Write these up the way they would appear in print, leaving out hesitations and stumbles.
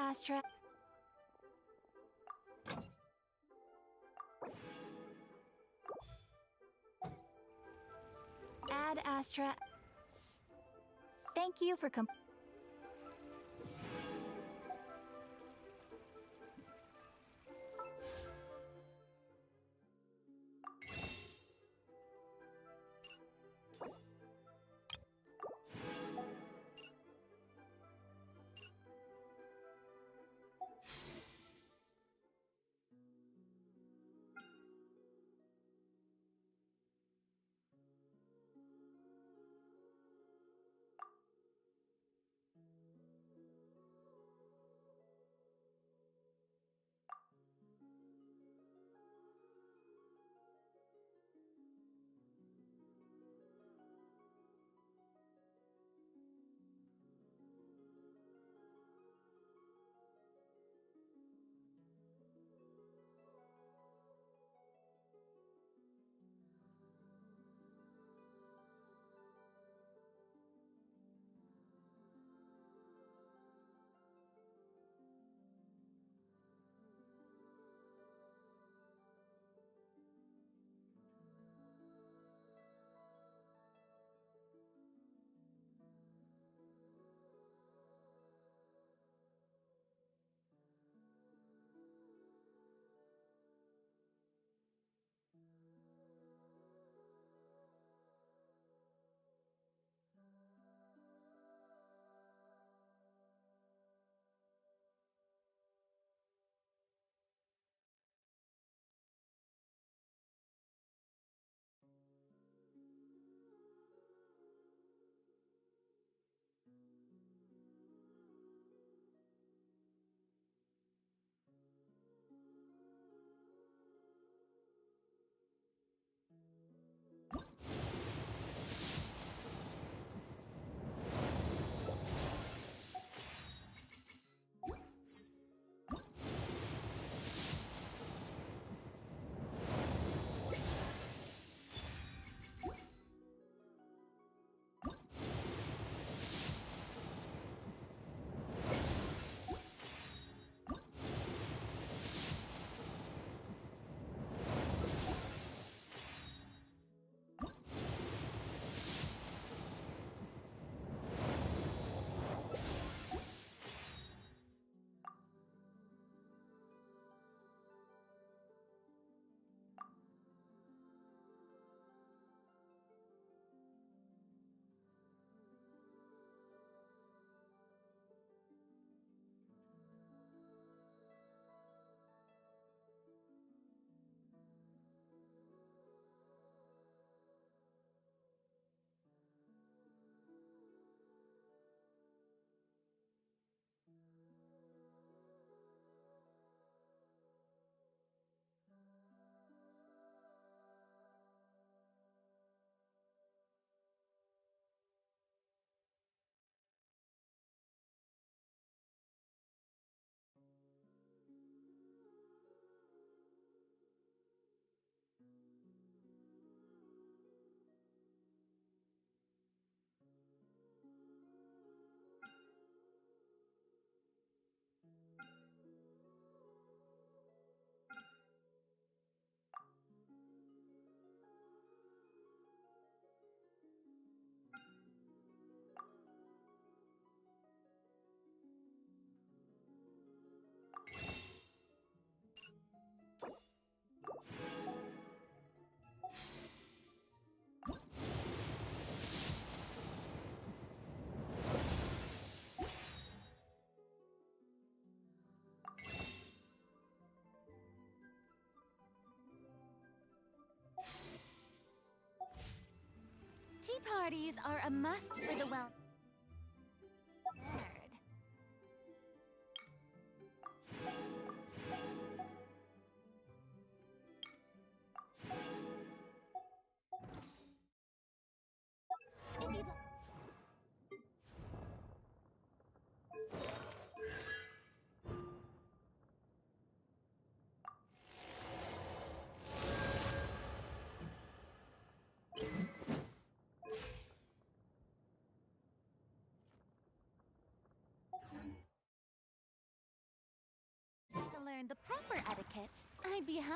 Astra. Add Astra. Thank you for tea parties are a must for the well. Nerd. If you'd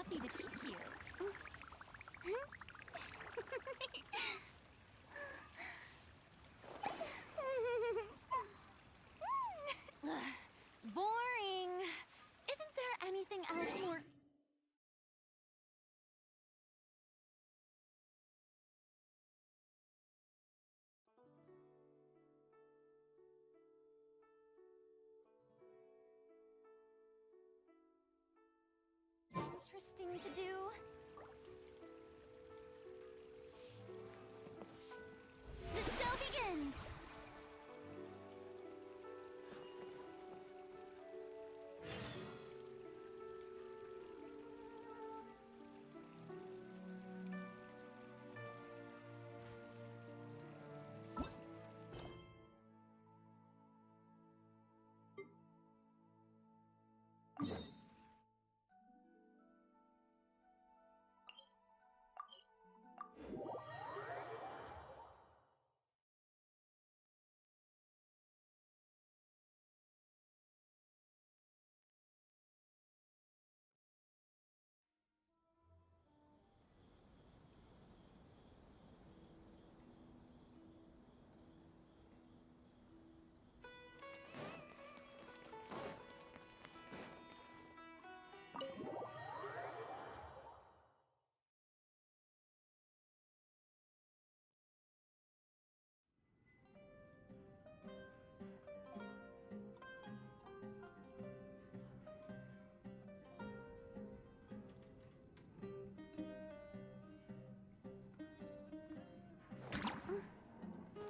happy to teach you. Boring. Isn't there anything else more interesting to do? The show begins!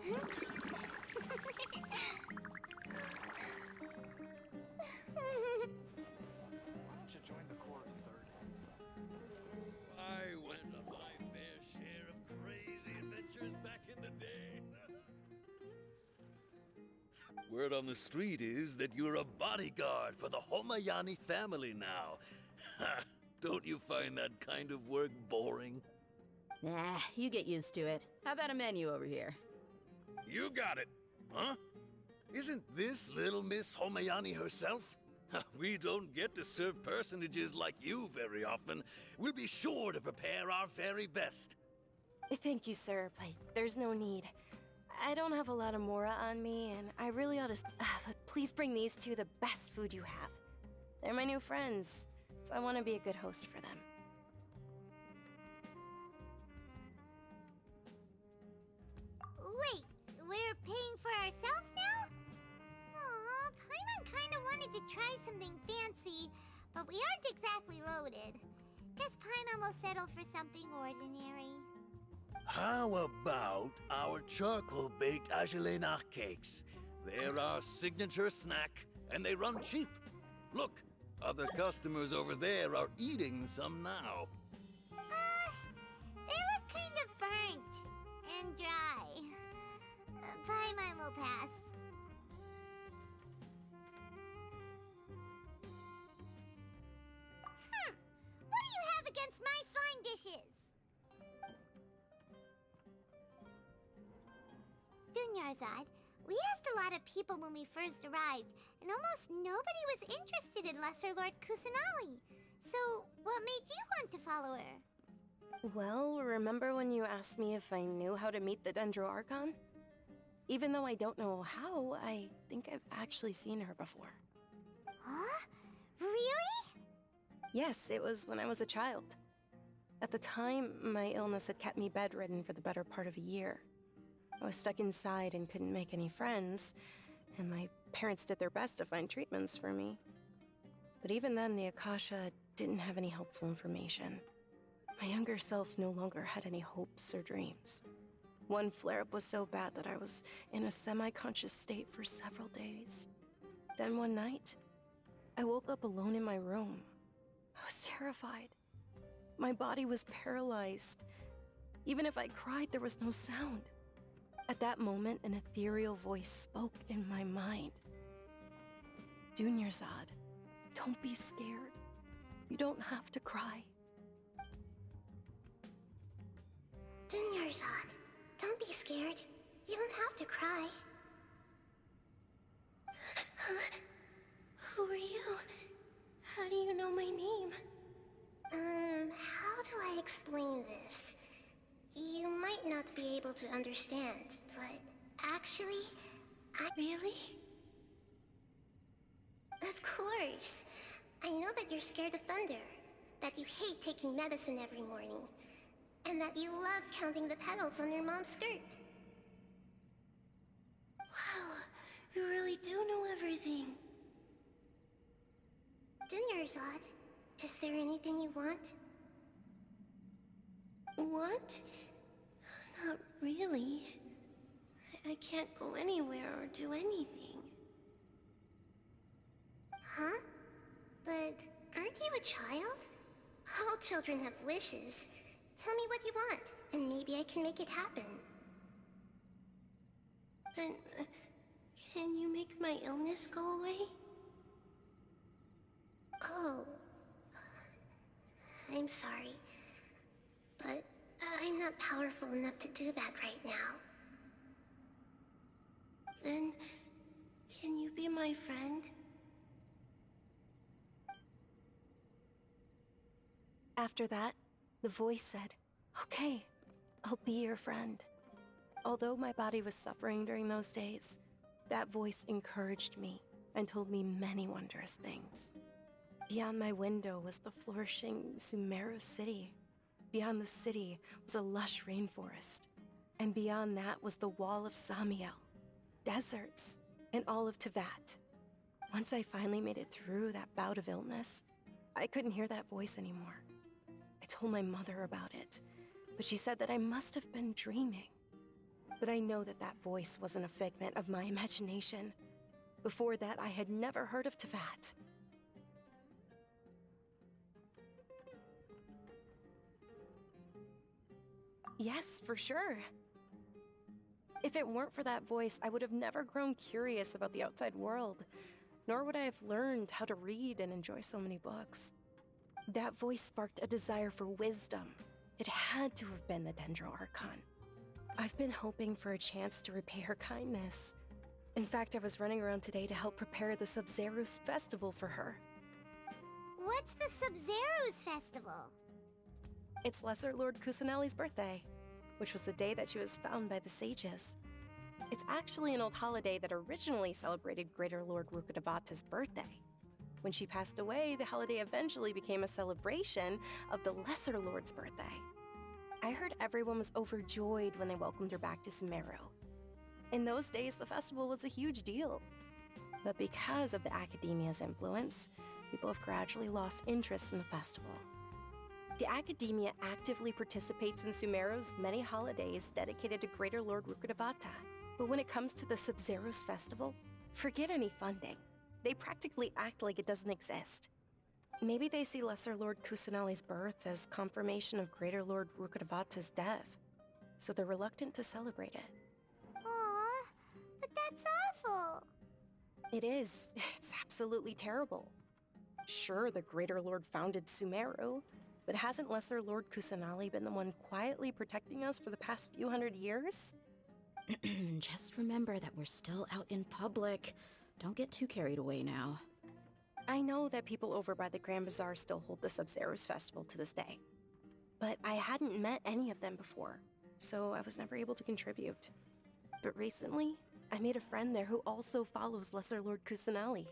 Why don't you join the Corps third? I went on my fair share of crazy adventures back in the day. Word on the street is that you're a bodyguard for the Homayani family now. Don't you find that kind of work boring? Nah, you get used to it. How about a menu over here? You got it, huh? Isn't this little Miss Homayani herself? We don't get to serve personages like you very often. We'll be sure to prepare our very best. Thank you, sir, but there's no need. I don't have a lot of mora on me, and I really ought to. But please bring these two the best food you have. They're my new friends, so I want to be a good host for them. Wait, we're paying for ourselves now? Aw, Paimon kinda wanted to try something fancy, but we aren't exactly loaded. Guess Paimon will settle for something ordinary. How about our charcoal-baked Agelena cakes? They're our signature snack, and they run cheap. Look, other customers over there are eating some now. They look kind of burnt and dry. Paimon will pass. What do you have against my slime dishes? Dunyarzad, we asked a lot of people when we first arrived, and almost nobody was interested in Lesser Lord Kusanali. So, what made you want to follow her? Well, remember when you asked me if I knew how to meet the Dendro Archon? Even though I don't know how, I think I've actually seen her before. Huh? Really? Yes, it was when I was a child. At the time, my illness had kept me bedridden for the better part of a year. I was stuck inside and couldn't make any friends, and my parents did their best to find treatments for me. But even then, the Akasha didn't have any helpful information. My younger self no longer had any hopes or dreams. One flare-up was so bad that I was in a semi-conscious state for several days. Then one night, I woke up alone in my room. I was terrified. My body was paralyzed. Even if I cried, there was no sound. At that moment, an ethereal voice spoke in my mind. Dunyarzad, don't be scared. You don't have to cry. Dunyarzad, don't be scared. You don't have to cry. Who are you? How do you know my name? How do I explain this? You might not be able to understand, but actually, Really? Of course. I know that you're scared of thunder, that you hate taking medicine every morning, and that you love counting the petals on your mom's skirt. Wow, you really do know everything. Dunyarzad, is there anything you want? Want? Not really. I can't go anywhere or do anything. Huh? But aren't you a child? All children have wishes. Tell me what you want, and maybe I can make it happen. But can you make my illness go away? Oh. I'm sorry. But I'm not powerful enough to do that right now. Then, can you be my friend? After that, the voice said, "Okay, I'll be your friend." Although my body was suffering during those days, that voice encouraged me and told me many wondrous things. Beyond my window was the flourishing Sumeru city. Beyond the city was a lush rainforest. And beyond that was the wall of Samiel, deserts, and all of Tevat. Once I finally made it through that bout of illness, I couldn't hear that voice anymore. I told my mother about it, but she said that I must have been dreaming. But I know that that voice wasn't a figment of my imagination. Before that, I had never heard of Tevat. Yes, for sure. If it weren't for that voice, I would have never grown curious about the outside world, nor would I have learned how to read and enjoy so many books. That voice sparked a desire for wisdom. It had to have been the Dendro Archon. I've been hoping for a chance to repay her kindness. In fact, I was running around today to help prepare the Sub-Zerus festival for her. What's the Sub-Zerus festival? It's Lesser Lord Kusanali's birthday, which was the day that she was found by the sages. It's actually an old holiday that originally celebrated Greater Lord Rukkhadevata's birthday. When she passed away, the holiday eventually became a celebration of the Lesser Lord's birthday. I heard everyone was overjoyed when they welcomed her back to Sumeru. In those days, the festival was a huge deal. But because of the Academia's influence, people have gradually lost interest in the festival. The Academia actively participates in Sumeru's many holidays dedicated to Greater Lord Rukkhadevata. But when it comes to the Sub-Zerus festival, forget any funding. They practically act like it doesn't exist. Maybe they see Lesser Lord Kusanali's birth as confirmation of Greater Lord Rukkhadevata's death, so they're reluctant to celebrate it. Aw, but that's awful. It is. It's absolutely terrible. Sure, the Greater Lord founded Sumeru, but hasn't Lesser Lord Kusanali been the one quietly protecting us for the past few hundred years? Just remember that we're still out in public. Don't get too carried away now. I know that people over by the Grand Bazaar still hold the Sub-Zerus festival to this day. But I hadn't met any of them before, so I was never able to contribute. But recently, I made a friend there who also follows Lesser Lord Kusanali.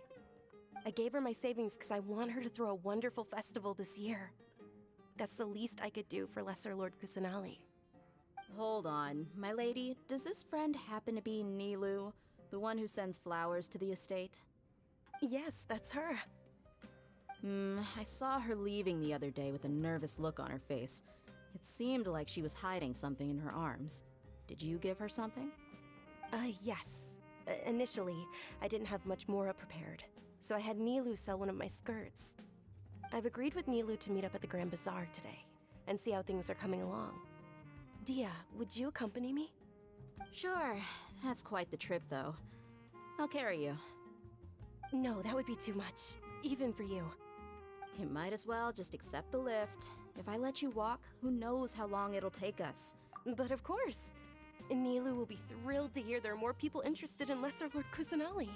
I gave her my savings because I want her to throw a wonderful festival this year. That's the least I could do for Lesser Lord Kusanali. Hold on, my lady. Does this friend happen to be Nilu, the one who sends flowers to the estate? Yes, that's her. I saw her leaving the other day with a nervous look on her face. It seemed like she was hiding something in her arms. Did you give her something? Yes. Initially, I didn't have much more prepared, so I had Nilu sell one of my skirts. I've agreed with Nilu to meet up at the Grand Bazaar today, and see how things are coming along. Dia, would you accompany me? Sure. That's quite the trip, though. I'll carry you. No, that would be too much, even for you. You might as well just accept the lift. If I let you walk, who knows how long it'll take us. But of course. Nilu will be thrilled to hear there are more people interested in Lesser Lord Kusanali.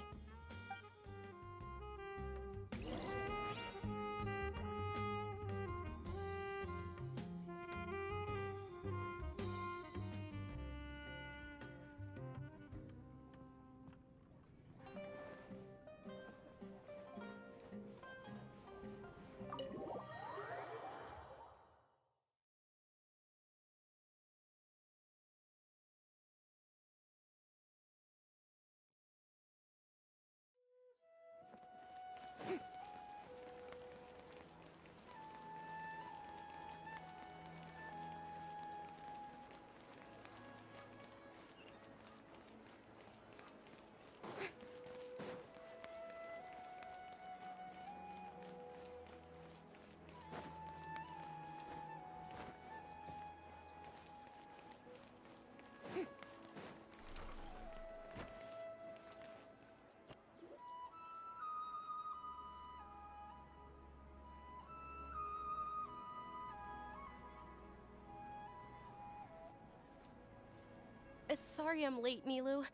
sorry I'm late, Nilu.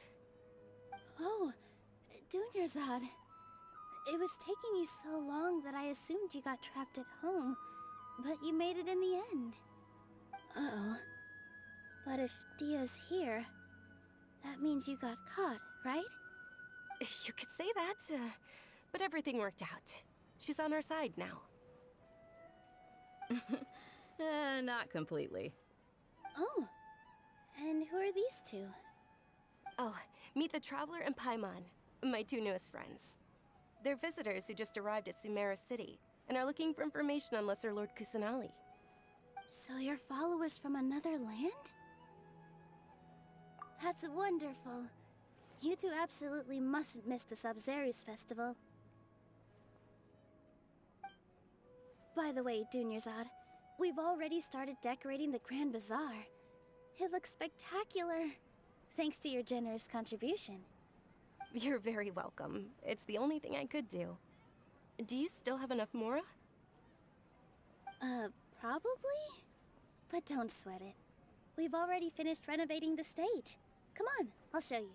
Oh, Dunyarzad. It was taking you so long that I assumed you got trapped at home, but you made it in the end. Uh-oh. But if Dia's here, that means you got caught, right? You could say that, but everything worked out. She's on our side now. Not completely. Oh, and who are these two? Oh, meet the Traveler and Paimon, my two newest friends. They're visitors who just arrived at Sumeru City and are looking for information on Lesser Lord Kusanali. So you're followers from another land? That's wonderful. You two absolutely mustn't miss the Sabzeruz festival. By the way, Dunyarzad, we've already started decorating the Grand Bazaar. It looks spectacular, thanks to your generous contribution. You're very welcome. It's the only thing I could do. Do you still have enough Mora? Probably? But don't sweat it. We've already finished renovating the stage. Come on, I'll show you.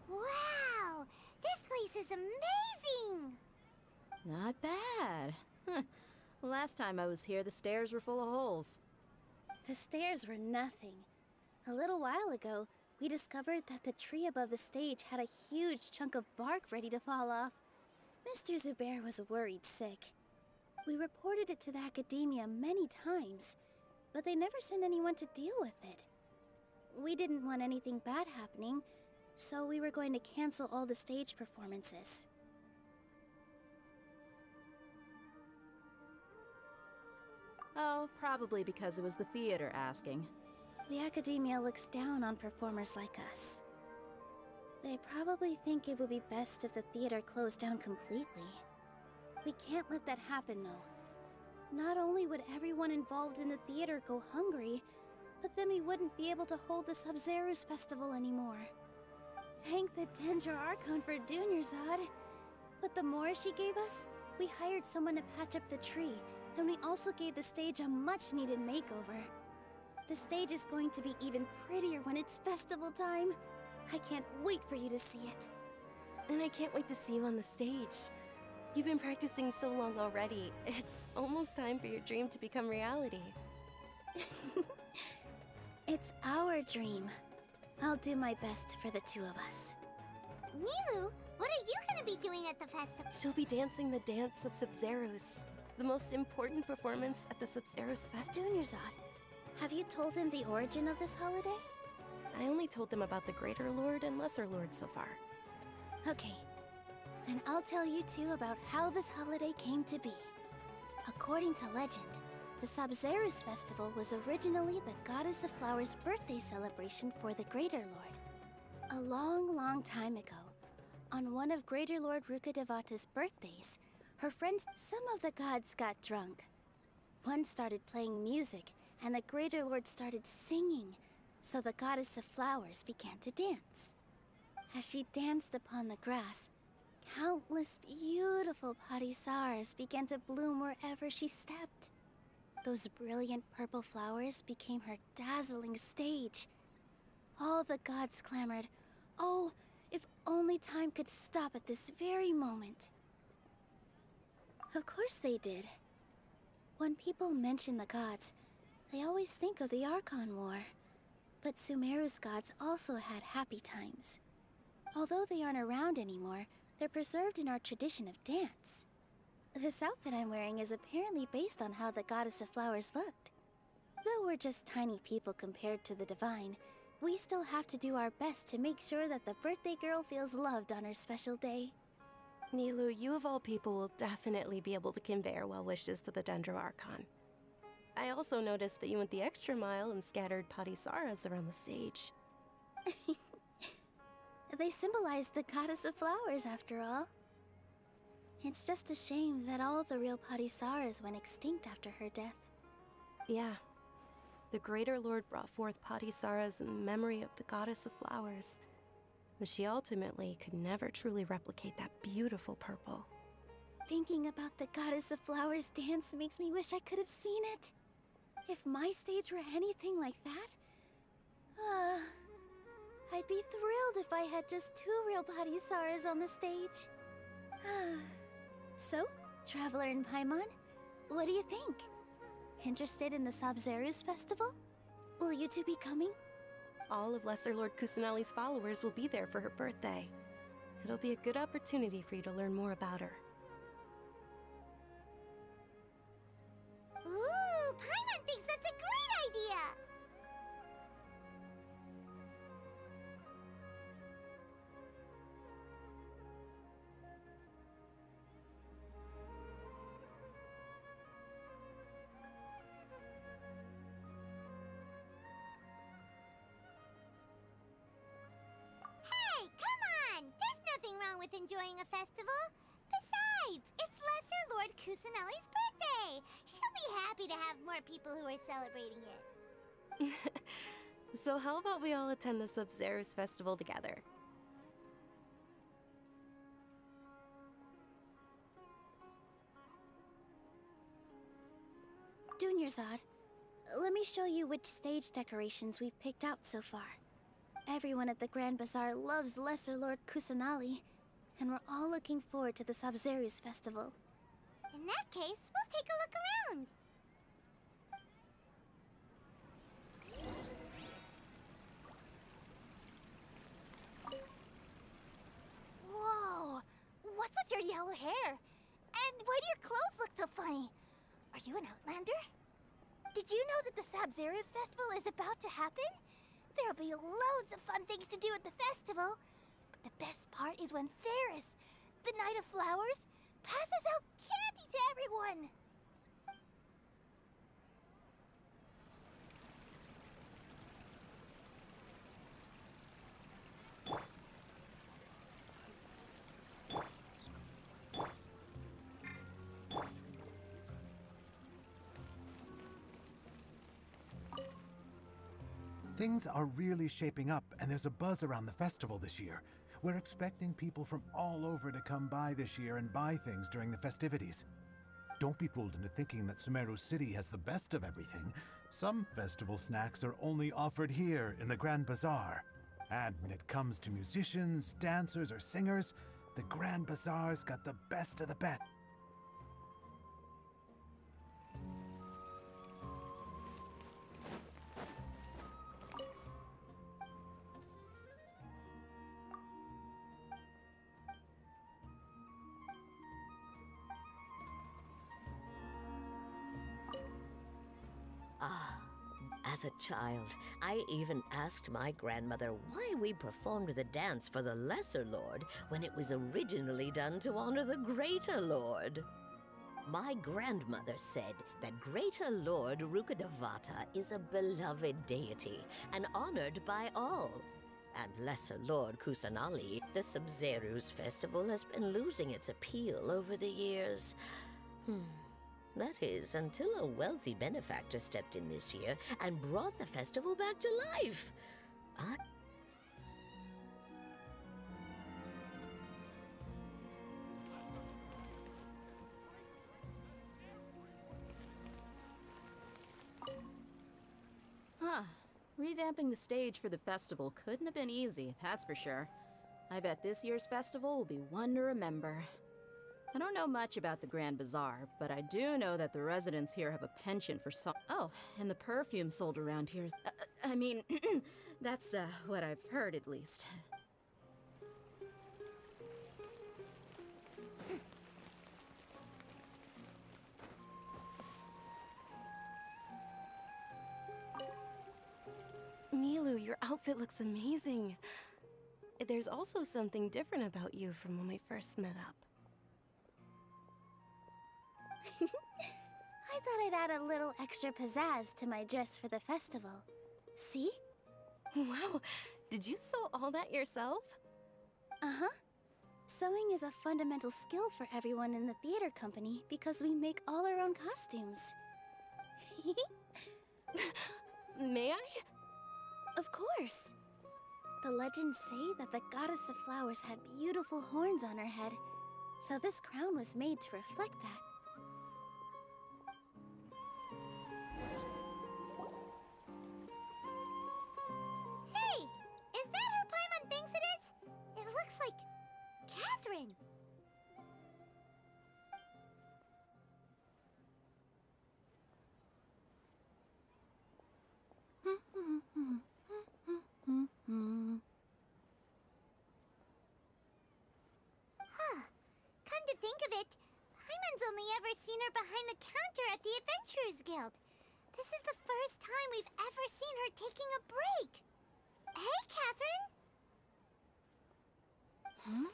Wow! This place is amazing! Not bad. Huh. Last time I was here, the stairs were full of holes. The stairs were nothing. A little while ago, we discovered that the tree above the stage had a huge chunk of bark ready to fall off. Mr. Zubair was worried sick. We reported it to the academia many times, but they never sent anyone to deal with it. We didn't want anything bad happening, so we were going to cancel all the stage performances. Oh, probably because it was the theater asking. The academia looks down on performers like us. They probably think it would be best if the theater closed down completely. We can't let that happen, though. Not only would everyone involved in the theater go hungry, but then we wouldn't be able to hold the Sabzeruz festival anymore. Thank the Dendro Archon for Dunyarzad. With the more she gave us, we hired someone to patch up the tree, and we also gave the stage a much-needed makeover. The stage is going to be even prettier when it's festival time. I can't wait for you to see it. And I can't wait to see you on the stage. You've been practicing so long already. It's almost time for your dream to become reality. It's our dream. I'll do my best for the two of us. Nilu, what are you gonna be doing at the festival? She'll be dancing the dance of Sabzeruz, the most important performance at the Sabzeruz Festival. Dunyarzad, have you told him the origin of this holiday? I only told them about the Greater Lord and Lesser Lord so far. Okay, then I'll tell you two about how this holiday came to be. According to legend, the Sabzeruz festival was originally the Goddess of Flowers' birthday celebration for the Greater Lord. A long, long time ago, on one of Greater Lord Rukkhadevata's birthdays, her friends, some of the gods, got drunk. One started playing music, and the Greater Lord started singing, so the Goddess of Flowers began to dance. As she danced upon the grass, countless beautiful parisaras began to bloom wherever she stepped. Those brilliant purple flowers became her dazzling stage. All the gods clamored, "Oh, if only time could stop at this very moment." Of course they did. When people mention the gods, they always think of the Archon War. But Sumeru's gods also had happy times. Although they aren't around anymore, they're preserved in our tradition of dance. This outfit I'm wearing is apparently based on how the Goddess of Flowers looked. Though we're just tiny people compared to the Divine, we still have to do our best to make sure that the birthday girl feels loved on her special day. Nilu, you of all people will definitely be able to convey our well wishes to the Dendro Archon. I also noticed that you went the extra mile and scattered parisaras around the stage. They symbolize the Goddess of Flowers, after all. It's just a shame that all the real parisaras went extinct after her death. Yeah. The Greater Lord brought forth Patisaras in memory of the goddess of flowers, but she ultimately could never truly replicate that beautiful purple. Thinking about the Goddess of Flowers dance makes me wish I could have seen it. If my stage were anything like that, I'd be thrilled if I had just 2 real Patisaras on the stage. So, Traveler and Paimon, what do you think? Interested in the Sabzeruz festival? Will you two be coming? All of Lesser Lord Kusanali's followers will be there for her birthday. It'll be a good opportunity for you to learn more about her. Ooh, Paimon thinks that's a great idea! Hey, come on! There's nothing wrong with enjoying a festival. Besides, it's Lesser Lord Kusanali's birthday. She'll be happy to have more people who are celebrating it. So how about we all attend the Sabzeruz festival together? Dunyarzad, let me show you which stage decorations we've picked out so far. Everyone at the Grand Bazaar loves Lesser Lord Kusanali, and we're all looking forward to the Sabzeruz festival. In that case, we'll take a look around. Whoa! What's with your yellow hair? And why do your clothes look so funny? Are you an outlander? Did you know that the Sabzeruz festival is about to happen? There'll be loads of fun things to do at the festival. But the best part is when Ferris, the Knight of Flowers, passes out candy to everyone. Things are really shaping up, and there's a buzz around the festival this year. We're expecting people from all over to come by this year and buy things during the festivities. Don't be fooled into thinking that Sumeru City has the best of everything. Some festival snacks are only offered here in the Grand Bazaar. And when it comes to musicians, dancers, or singers, the Grand Bazaar's got the best of the best. Ah, as a child, I even asked my grandmother why we performed the dance for the Lesser Lord when it was originally done to honor the Greater Lord. My grandmother said that Greater Lord Rukkhadevata is a beloved deity and honored by all. And Lesser Lord Kusanali, the Sabzeruz festival has been losing its appeal over the years. That is, until a wealthy benefactor stepped in this year and brought the festival back to life. Huh. Revamping the stage for the festival couldn't have been easy, that's for sure. I bet this year's festival will be one to remember. I don't know much about the Grand Bazaar, but I do know that the residents here have a penchant for Oh, and the perfume sold around here is... I mean, that's what I've heard at least. Milu, your outfit looks amazing. There's also something different about you from when we first met up. I thought I'd add a little extra pizzazz to my dress for the festival. See? Wow, did you sew all that yourself? Uh-huh. Sewing is a fundamental skill for everyone in the theater company because we make all our own costumes. May I? Of course. The legends say that the goddess of flowers had beautiful horns on her head, so this crown was made to reflect that. Hey! Is that who Paimon thinks it is? It looks like Catherine. Huh. Come to think of it, Paimon's only ever seen her behind the counter at the Adventurers Guild. This is the first time we've ever seen her taking a break. Hey, Catherine! Huh?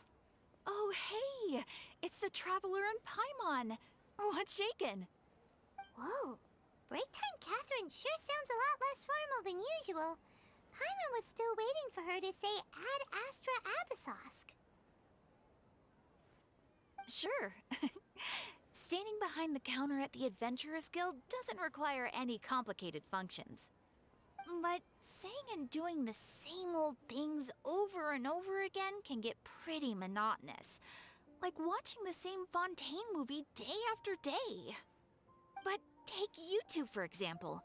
Oh, hey! It's the Traveler and Paimon! What's shaken? Whoa. Break time Catherine sure sounds a lot less formal than usual. Paimon was still waiting for her to say Ad Astra Abyssosk. Sure. Standing behind the counter at the Adventurers Guild doesn't require any complicated functions. But saying and doing the same old things over and over again can get pretty monotonous. Like watching the same Fontaine movie day after day. But take you two, for example.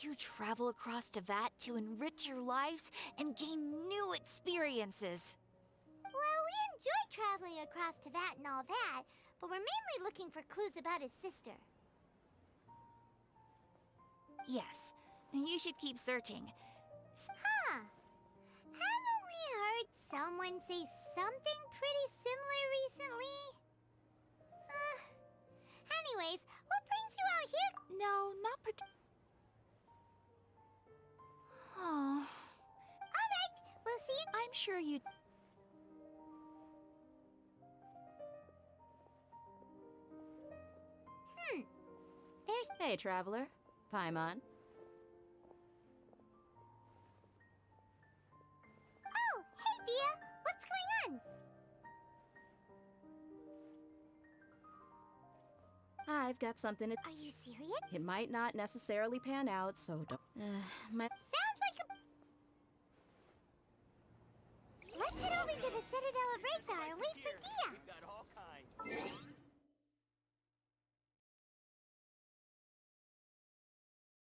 You travel across Tevat to enrich your lives and gain new experiences. Well, we enjoy traveling across Tevat and all that, but we're mainly looking for clues about his sister. Yes, you should keep searching. Huh. Haven't we heard someone say something pretty similar recently? Anyways, what brings you out here? No, not Oh, Alright, we'll see you. I'm sure you... There's... Hey, Traveler. Paimon. Oh, hey, Dia. What's going on? I've got something to... Are you serious? It might not necessarily pan out, so don't... Sounds like a... Let's head over to the Citadel of Rexar and wait for Dia. We've got all kinds.